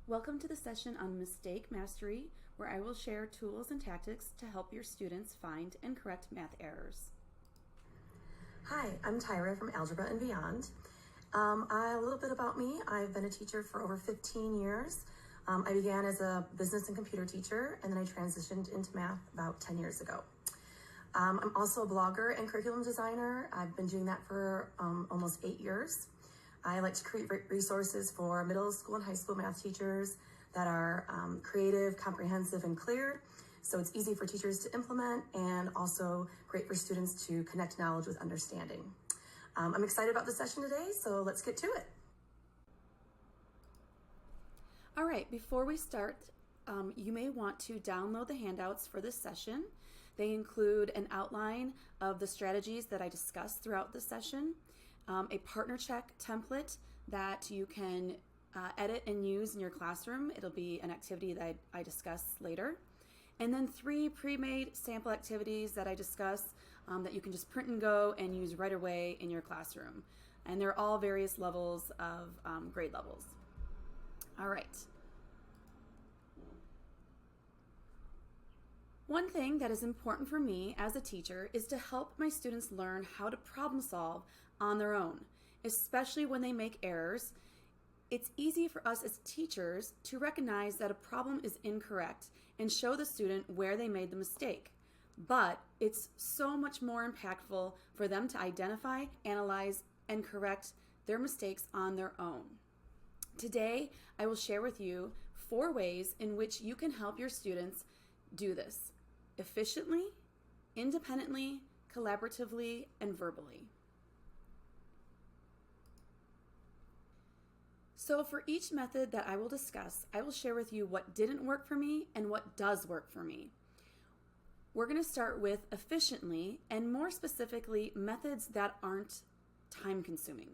Welcome to the session on mistake mastery, where I will share tools and tactics to help your students find and correct math errors. Hi, I'm Tyra from Algebra and Beyond. A little bit about me. I've been a teacher for over 15 years. I began as a business and computer teacher, and then I transitioned into math about 10 years ago. I'm also a blogger and curriculum designer. I've been doing that for almost 8 years. I like to create resources for middle school and high school math teachers that are creative, comprehensive, and clear. So it's easy for teachers to implement and also great for students to connect knowledge with understanding. I'm excited about the session today, so let's get to it. All right, before we start, you may want to download the handouts for this session. They include an outline of the strategies that I discussed throughout the session, a partner check template that you can edit and use in your classroom. It'll be an activity that I discuss later. And then 3 pre-made sample activities that I discuss that you can just print and go and use right away in your classroom. And they're all various levels of grade levels. All right. One thing that is important for me as a teacher is to help my students learn how to problem solve on their own, especially when they make errors. It's easy for us as teachers to recognize that a problem is incorrect and show the student where they made the mistake. But it's so much more impactful for them to identify, analyze, and correct their mistakes on their own. Today, I will share with you 4 ways in which you can help your students do this efficiently, independently, collaboratively, and verbally. So for each method that I will discuss, I will share with you what didn't work for me and what does work for me. We're going to start with efficiently, and more specifically, methods that aren't time consuming.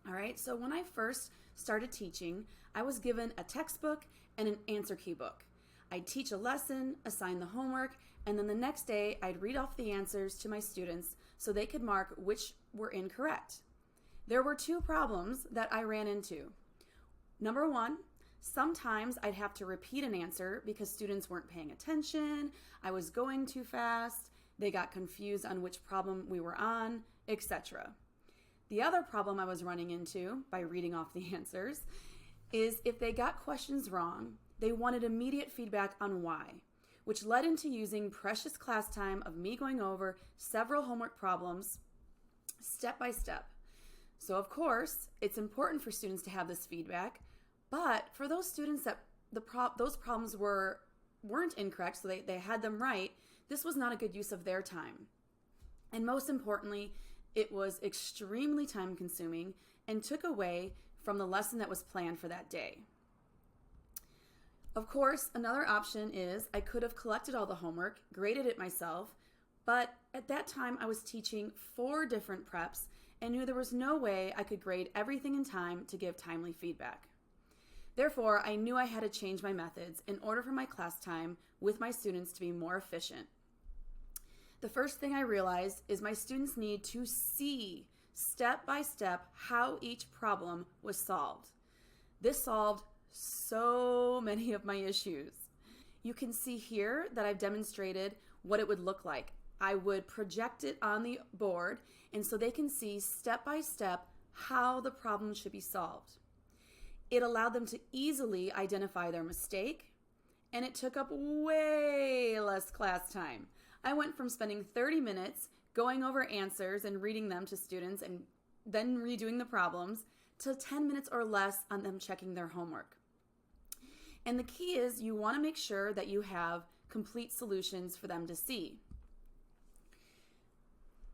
All right, so when I first started teaching, I was given a textbook and an answer key book. I'd teach a lesson, assign the homework, and then the next day I'd read off the answers to my students so they could mark which were incorrect. There were 2 problems that I ran into. Number 1, sometimes I'd have to repeat an answer because students weren't paying attention, I was going too fast, they got confused on which problem we were on, etc. The other problem I was running into by reading off the answers is if they got questions wrong, they wanted immediate feedback on why, which led into using precious class time of me going over several homework problems step by step. So of course, it's important for students to have this feedback, but for those students that those problems weren't incorrect, so they had them right, this was not a good use of their time. And most importantly, it was extremely time consuming and took away from the lesson that was planned for that day. Of course, another option is I could have collected all the homework, graded it myself, but at that time I was teaching 4 different preps and knew there was no way I could grade everything in time to give timely feedback. Therefore, I knew I had to change my methods in order for my class time with my students to be more efficient. The first thing I realized is my students need to see step by step how each problem was solved. This solved so many of my issues. You can see here that I've demonstrated what it would look like. I would project it on the board, and so they can see step by step how the problem should be solved. It allowed them to easily identify their mistake, and it took up way less class time. I went from spending 30 minutes going over answers and reading them to students and then redoing the problems to 10 minutes or less on them checking their homework. And the key is you want to make sure that you have complete solutions for them to see.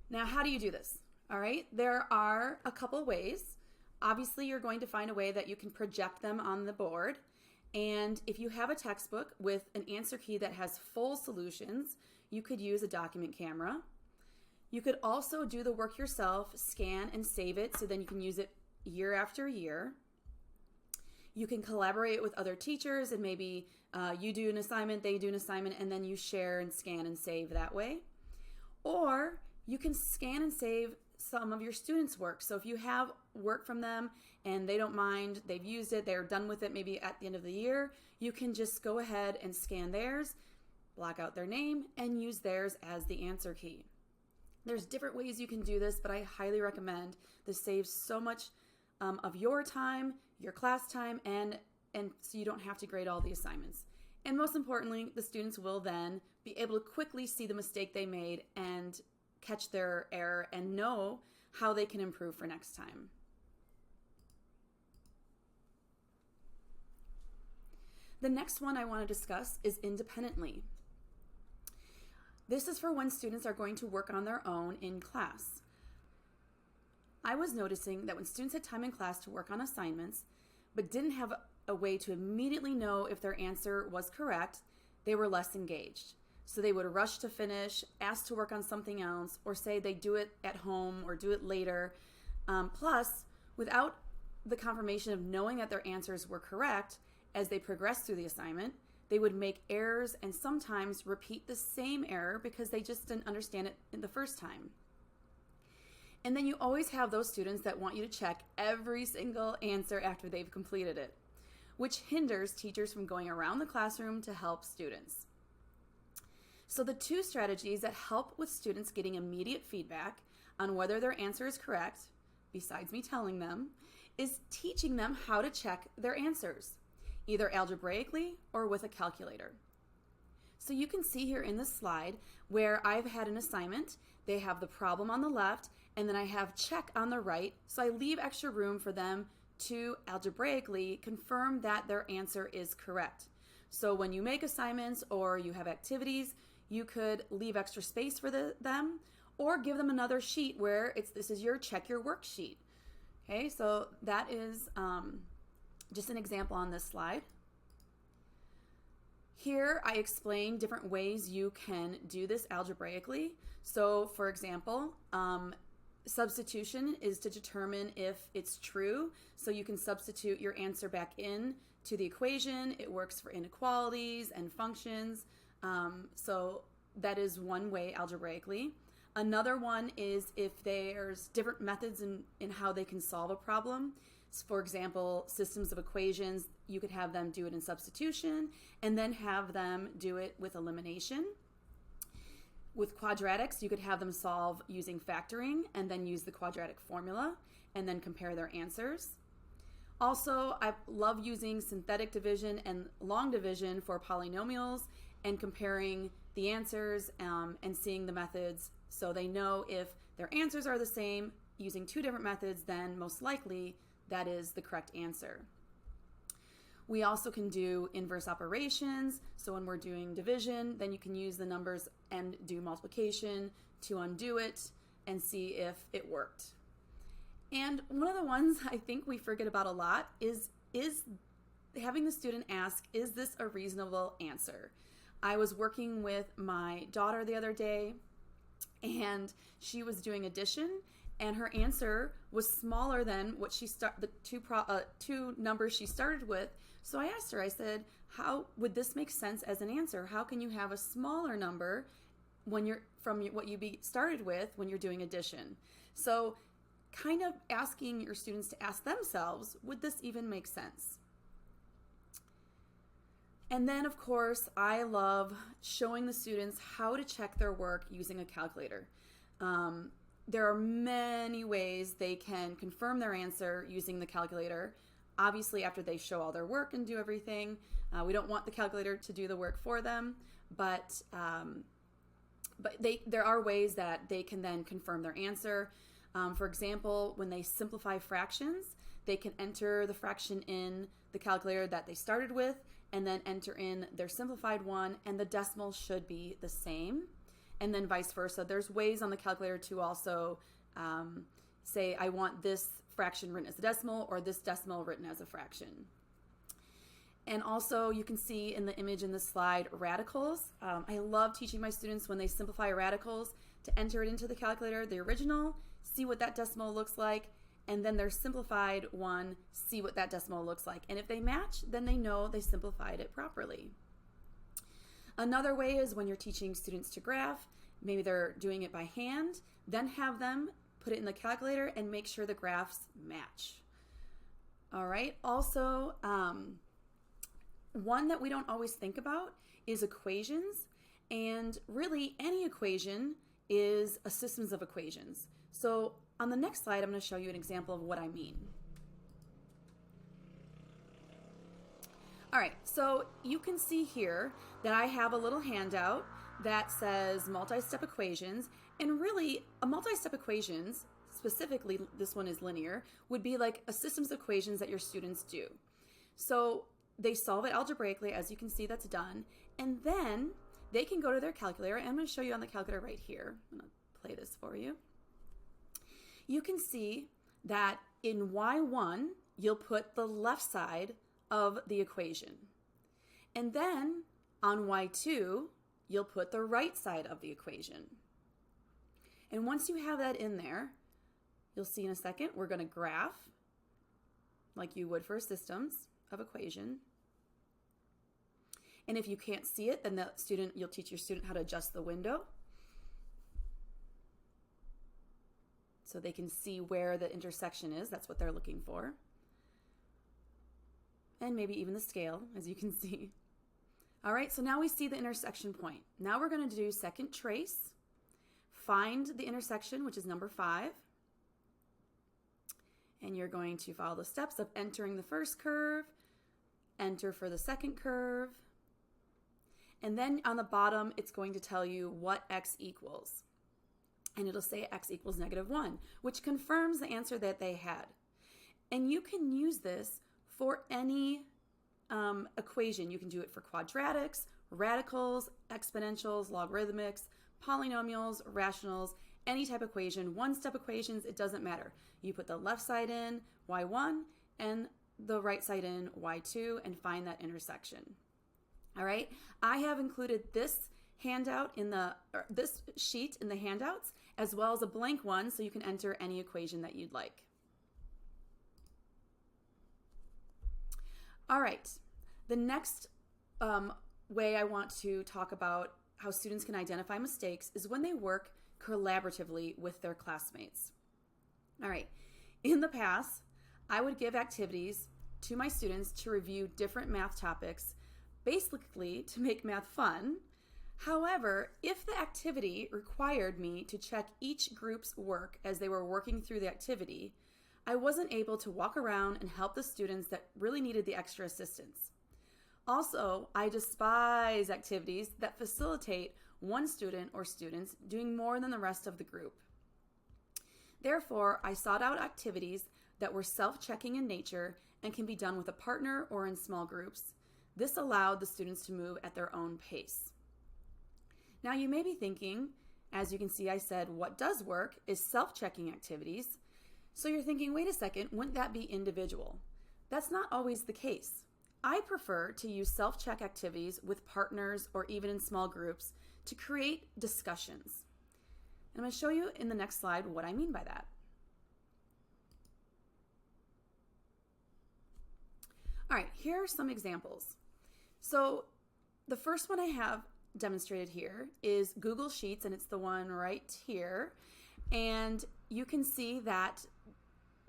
Now, how do you do this? All right, there are a couple ways. Obviously, you're going to find a way that you can project them on the board. And if you have a textbook with an answer key that has full solutions, you could use a document camera. You could also do the work yourself, scan and save it so then you can use it year after year. You can collaborate with other teachers and maybe you do an assignment, they do an assignment, and then you share and scan and save that way. Or you can scan and save some of your students' work. So if you have work from them and they don't mind, they've used it, they're done with it maybe at the end of the year, you can just go ahead and scan theirs, block out their name, and use theirs as the answer key. There's different ways you can do this, but I highly recommend. This saves so much of your time, your class time, and so you don't have to grade all the assignments. And most importantly, the students will then be able to quickly see the mistake they made and catch their error and know how they can improve for next time. The next one I want to discuss is independently. This is for when students are going to work on their own in class. I was noticing that when students had time in class to work on assignments, but didn't have a way to immediately know if their answer was correct, they were less engaged. So they would rush to finish, ask to work on something else, or say they do it at home or do it later. Plus, without the confirmation of knowing that their answers were correct as they progressed through the assignment, they would make errors and sometimes repeat the same error because they just didn't understand it in the first time. And then you always have those students that want you to check every single answer after they've completed it, which hinders teachers from going around the classroom to help students. So the two strategies that help with students getting immediate feedback on whether their answer is correct, besides me telling them, is teaching them how to check their answers, either algebraically or with a calculator. So you can see here in this slide where I've had an assignment. They have the problem on the left, and then I have check on the right, so I leave extra room for them to algebraically confirm that their answer is correct. So when you make assignments or you have activities, you could leave extra space for them or give them another sheet where this is your check your worksheet. Okay, so that is just an example on this slide. Here I explain different ways you can do this algebraically. So for example, substitution is to determine if it's true. So you can substitute your answer back in to the equation. It works for inequalities and functions. So that is one way algebraically. Another one is if there's different methods in how they can solve a problem. For example, systems of equations, you could have them do it in substitution and then have them do it with elimination. With quadratics, you could have them solve using factoring and then use the quadratic formula and then compare their answers. Also, I love using synthetic division and long division for polynomials and comparing the answers and seeing the methods so they know if their answers are the same using two different methods, then most likely that is the correct answer. We also can do inverse operations. So when we're doing division, then you can use the numbers and do multiplication to undo it and see if it worked. And one of the ones I think we forget about a lot is having the student ask, is this a reasonable answer? I was working with my daughter the other day and she was doing addition and her answer was smaller than what the two numbers she started with. So I asked her, I said, how would this make sense as an answer? How can you have a smaller number when you're from what you started with when you're doing addition? So kind of asking your students to ask themselves, would this even make sense? And then, of course, I love showing the students how to check their work using a calculator. There are many ways they can confirm their answer using the calculator. Obviously, after they show all their work and do everything, we don't want the calculator to do the work for them, but there are ways that they can then confirm their answer. For example, when they simplify fractions, they can enter the fraction in the calculator that they started with and then enter in their simplified one, and the decimal should be the same. And then vice versa. There's ways on the calculator to also say, I want this fraction written as a decimal or this decimal written as a fraction. And also you can see in the image in this slide, radicals. I love teaching my students when they simplify radicals to enter it into the calculator, the original, see what that decimal looks like, and then their simplified one, see what that decimal looks like. And if they match, then they know they simplified it properly. Another way is when you're teaching students to graph, maybe they're doing it by hand, then have them put it in the calculator, and make sure the graphs match. All right. Also, one that we don't always think about is equations. And really, any equation is a systems of equations. So on the next slide, I'm going to show you an example of what I mean. All right, so you can see here that I have a little handout that says multi-step equations. And really, a multi-step equations, specifically this one is linear, would be like a systems of equations that your students do. So they solve it algebraically, as you can see that's done, and then they can go to their calculator, and I'm going to show you on the calculator right here. I'm going to play this for you. You can see that in Y1, you'll put the left side of the equation. And then on Y2, you'll put the right side of the equation. And once you have that in there, you'll see in a second, we're going to graph like you would for systems of equation. And if you can't see it, then you'll teach your student how to adjust the window so they can see where the intersection is. That's what they're looking for. And maybe even the scale, as you can see. All right, so now we see the intersection point. Now we're going to do second trace, find the intersection, which is number 5. And you're going to follow the steps of entering the first curve, enter for the second curve, and then on the bottom, it's going to tell you what x equals. And it'll say x equals -1, which confirms the answer that they had. And you can use this for any equation. You can do it for quadratics, radicals, exponentials, logarithmics, polynomials, rationals, any type of equation, one-step equations, it doesn't matter. You put the left side in, y1, and the right side in, y2, and find that intersection. All right, I have included this handout this sheet in the handouts, as well as a blank one, so you can enter any equation that you'd like. All right, the next way I want to talk about how students can identify mistakes is when they work collaboratively with their classmates. All right, in the past, I would give activities to my students to review different math topics, basically to make math fun. However, if the activity required me to check each group's work as they were working through the activity, I wasn't able to walk around and help the students that really needed the extra assistance. Also, I despise activities that facilitate one student or students doing more than the rest of the group. Therefore, I sought out activities that were self-checking in nature and can be done with a partner or in small groups. This allowed the students to move at their own pace. Now you may be thinking, as you can see I said, what does work is self-checking activities. So you're thinking, wait a second, wouldn't that be individual? That's not always the case. I prefer to use self-check activities with partners or even in small groups to create discussions. And I'm going to show you in the next slide what I mean by that. All right, here are some examples. So the first one I have demonstrated here is Google Sheets, and it's the one right here. And you can see that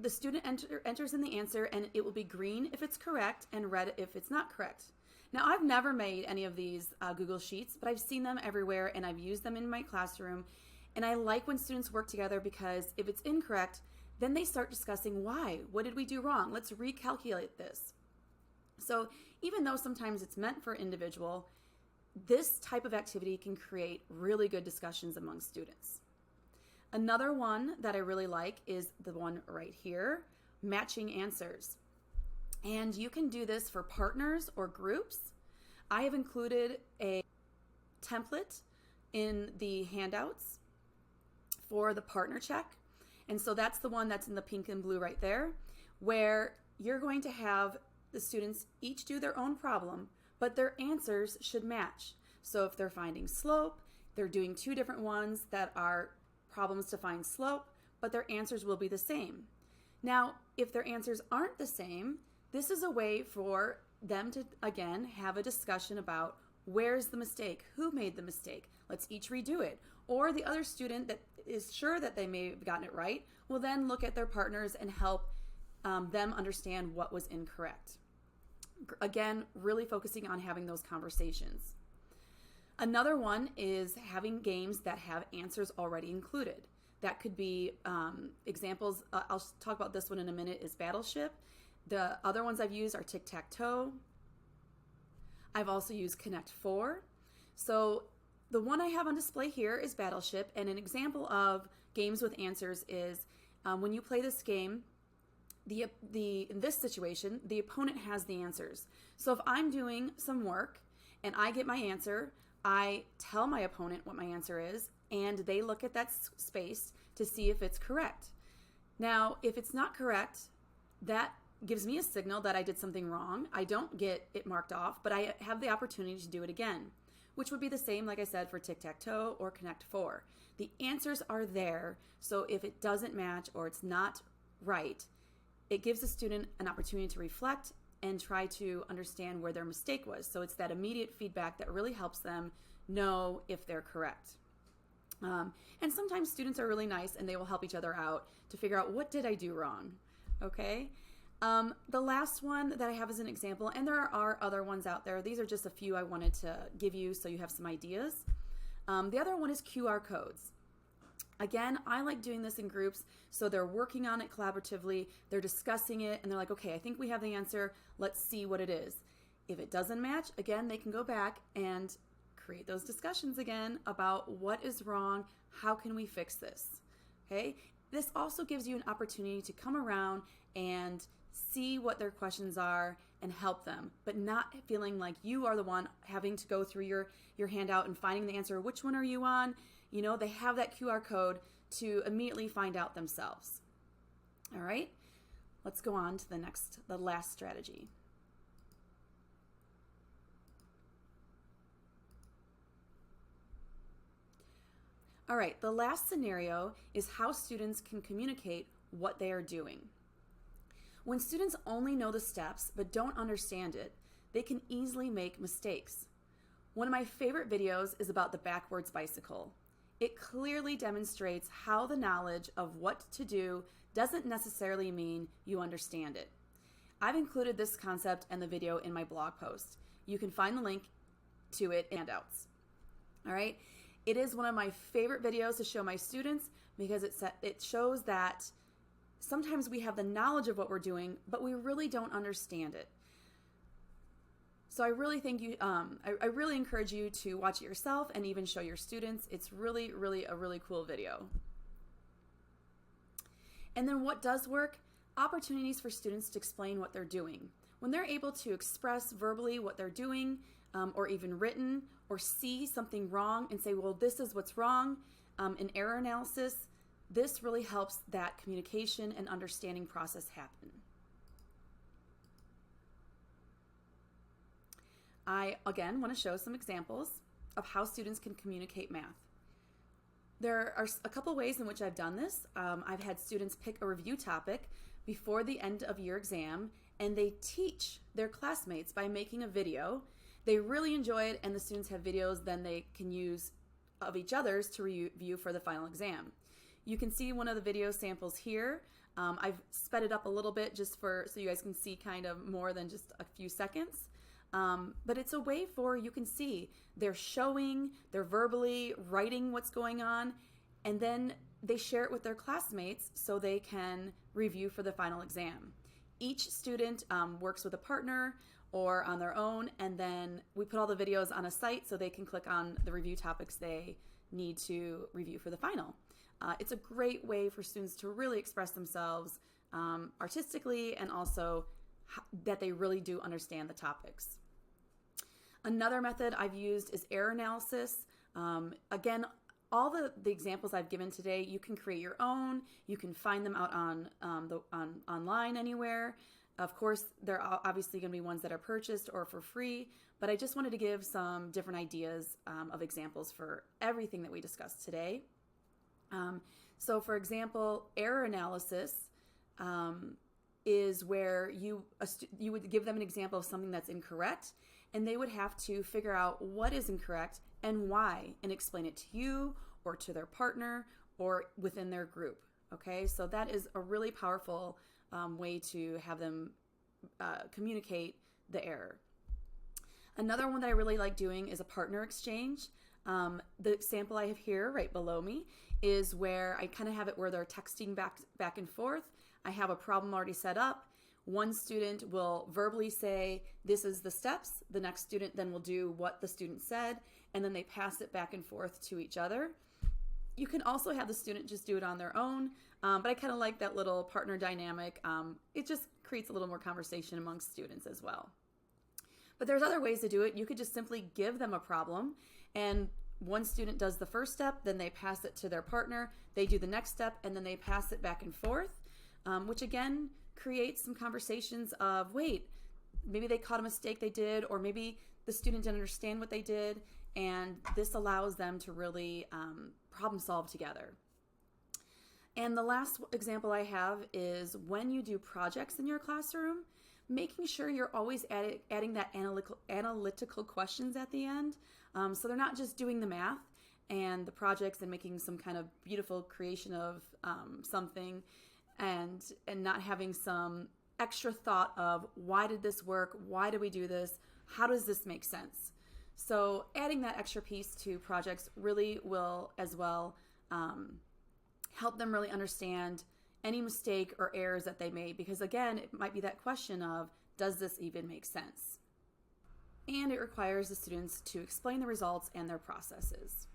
the student enters in the answer, and it will be green if it's correct and red if it's not correct. Now, I've never made any of these Google Sheets, but I've seen them everywhere, and I've used them in my classroom. And I like when students work together because if it's incorrect, then they start discussing why. What did we do wrong? Let's recalculate this. So even though sometimes it's meant for individual, this type of activity can create really good discussions among students. Another one that I really like is the one right here, matching answers. And you can do this for partners or groups. I have included a template in the handouts for the partner check. And so that's the one that's in the pink and blue right there, where you're going to have the students each do their own problem, but their answers should match. So if they're finding slope, they're doing two different ones that are problems to find slope, but their answers will be the same. Now, if their answers aren't the same, this is a way for them to, again, have a discussion about where's the mistake, who made the mistake, let's each redo it. Or the other student that is sure that they may have gotten it right will then look at their partners and help them understand what was incorrect. Again, really focusing on having those conversations. Another one is having games that have answers already included. That could be examples. I'll talk about this one in a minute, is Battleship. The other ones I've used are Tic-Tac-Toe. I've also used Connect 4. So the one I have on display here is Battleship, and an example of games with answers is when you play this game, in this situation, the opponent has the answers. So if I'm doing some work and I get my answer, I tell my opponent what my answer is, and they look at that space to see if it's correct. Now, if it's not correct, that gives me a signal that I did something wrong. I don't get it marked off, but I have the opportunity to do it again, which would be the same, like I said, for Tic-Tac-Toe or Connect 4. The answers are there, so if it doesn't match or it's not right, it gives the student an opportunity to reflect and try to understand where their mistake was. So it's that immediate feedback that really helps them know if they're correct. And sometimes students are really nice and they will help each other out to figure out, what did I do wrong? Okay. The last one that I have as an example, and there are other ones out there. These are just a few I wanted to give you so you have some ideas. The other one is QR codes. Again, I like doing this in groups, so they're working on it collaboratively, they're discussing it, and they're like, okay, I think we have the answer, let's see what it is. If it doesn't match, again, they can go back and create those discussions again about what is wrong, how can we fix this, okay? This also gives you an opportunity to come around and see what their questions are and help them, but not feeling like you are the one having to go through your handout and finding the answer. Which one are you on? You know, they have that QR code to immediately find out themselves. All right, let's go on to the last strategy. All right, the last scenario is how students can communicate what they are doing. When students only know the steps but don't understand it, they can easily make mistakes. One of my favorite videos is about the backwards bicycle. It clearly demonstrates how the knowledge of what to do doesn't necessarily mean you understand it. I've included this concept and the video in my blog post. You can find the link to it in handouts. All right. It is one of my favorite videos to show my students because it shows that sometimes we have the knowledge of what we're doing, but we really don't understand it. So I really think I really encourage you to watch it yourself and even show your students. It's really, really a really cool video. And then what does work? Opportunities for students to explain what they're doing. When they're able to express verbally what they're doing, or even written, or see something wrong and say, well, this is what's wrong, in error analysis, this really helps that communication and understanding process happen. I, again, want to show some examples of how students can communicate math. There are a couple ways in which I've done this. I've had students pick a review topic before the end of year exam, and they teach their classmates by making a video. They really enjoy it, and the students have videos then they can use of each other's to review for the final exam. You can see one of the video samples here. I've sped it up a little bit just so you guys can see kind of more than just a few seconds. But it's a way for you can see they're showing, they're verbally writing what's going on, and then they share it with their classmates so they can review for the final exam. Each student works with a partner or on their own, and then we put all the videos on a site so they can click on the review topics they need to review for the final. It's a great way for students to really express themselves artistically and also that they really do understand the topics. Another method I've used is error analysis. Again, all the examples I've given today, you can create your own. You can find them out on online anywhere. Of course, there are obviously going to be ones that are purchased or for free, but I just wanted to give some different ideas of examples for everything that we discussed today. So for example, error analysis is where you would give them an example of something that's incorrect, and they would have to figure out what is incorrect and why, and explain it to you or to their partner or within their group. Okay, so that is a really powerful way to have them communicate the error. Another one that I really like doing is a partner exchange. The example I have here right below me is where I kind of have it where they're texting back and forth. I have a problem already set up. One student will verbally say, this is the steps. The next student then will do what the student said, and then they pass it back and forth to each other. You can also have the student just do it on their own, but I kind of like that little partner dynamic. It just creates a little more conversation amongst students as well. But there's other ways to do it. You could just simply give them a problem, and one student does the first step, then they pass it to their partner, they do the next step, and then they pass it back and forth, which again creates some conversations of, wait, maybe they caught a mistake they did, or maybe the student didn't understand what they did, and this allows them to really problem solve together. And the last example I have is when you do projects in your classroom, making sure you're always adding that analytical questions at the end. So they're not just doing the math and the projects and making some kind of beautiful creation of something and not having some extra thought of why did this work? Why do we do this? How does this make sense? So adding that extra piece to projects really will as well help them really understand any mistake or errors that they made, because again, it might be that question of, does this even make sense? And it requires the students to explain the results and their processes.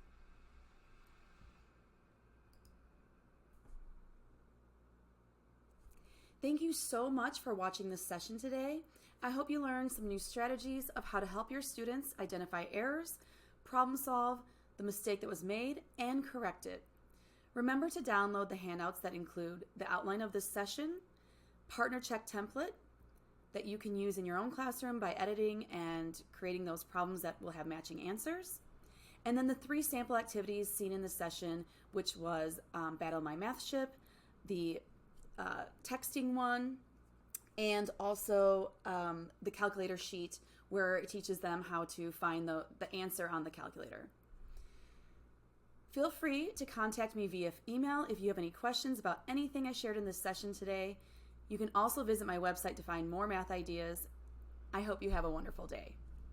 Thank you so much for watching this session today. I hope you learned some new strategies of how to help your students identify errors, problem solve the mistake that was made, and correct it. Remember to download the handouts that include the outline of this session, partner check template that you can use in your own classroom by editing and creating those problems that will have matching answers, and then the 3 sample activities seen in the session, which was Battle My Math Ship, the texting one, and also the calculator sheet where it teaches them how to find the answer on the calculator. Feel free to contact me via email if you have any questions about anything I shared in this session today. You can also visit my website to find more math ideas. I hope you have a wonderful day.